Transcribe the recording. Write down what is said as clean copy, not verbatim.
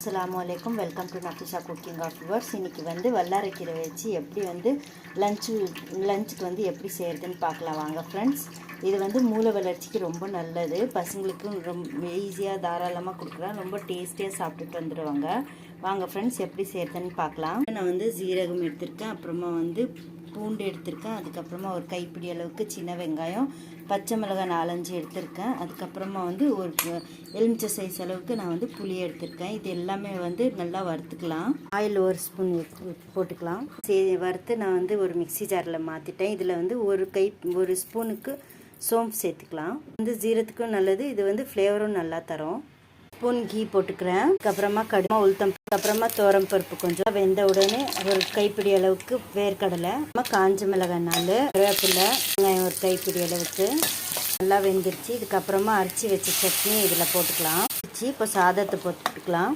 அஸ்ஸலாமு அலைக்கும். Welcome to Nafisha cooking of yours. இன்றைக்கி வந்து வல்லாரைக்கீரை வச்சு எப்படி வந்து லஞ்சுக்கு வந்து எப்படி செய்கிறதுன்னு பார்க்கலாம் வாங்க ஃப்ரெண்ட்ஸ். இது வந்து மூளை வளர்ச்சிக்கு ரொம்ப நல்லது. பசங்களுக்கும் ரொம்ப ஈஸியாக தாராளமாக கொடுக்குறேன். ரொம்ப டேஸ்டியாக சாப்பிட்டுட்டு வந்துடுவாங்க. வாங்க ஃப்ரெண்ட்ஸ் எப்படி செய்கிறதுன்னு பார்க்கலாம். நான் வந்து ஜீரகம் எடுத்திருக்கேன், அப்புறமா வந்து பூண்டு எடுத்திருக்கேன், அதுக்கப்புறமா ஒரு கைப்பிடி அளவுக்கு சின்ன வெங்காயம், பச்சை மிளகாய் 4-5 எடுத்திருக்கேன், அதுக்கப்புறமா வந்து ஒரு எலுமிச்சை சைஸ் அளவுக்கு நான் வந்து புளி எடுத்திருக்கேன். இது எல்லாமே வந்து நல்லா வறுத்துக்கலாம். ஆயில் 1 ஸ்பூன் போட்டுக்கலாம். வறுத்து நான் வந்து ஒரு மிக்ஸி ஜாரில் மாற்றிட்டேன். இதில் வந்து ஒரு ஸ்பூனுக்கு சோம்பு சேர்த்துக்கலாம். வந்து ஜீரத்துக்கும் நல்லது, இது வந்து ஃப்ளேவரும் நல்லா தரும். ஸ்பூன் கீ போட்டுக்கிறேன். அதுக்கப்புறமா கடுமா உளுத்தம், அப்புறமா தோரம் பருப்பு கொஞ்சம் வெந்த உடனே ஒரு கைப்பிடி அளவுக்கு வேர்க்கடலை, காஞ்ச மிளகாய் 4, கருவேப்பிலை, வெங்காயம் ஒரு கைப்பிடி அளவுக்கு நல்லா வெந்துருச்சு. இதுக்கப்புறமா அரைச்சி வச்ச சட்னி இதில் போட்டுக்கலாம். இப்போ சாதத்தை போட்டுக்கலாம்.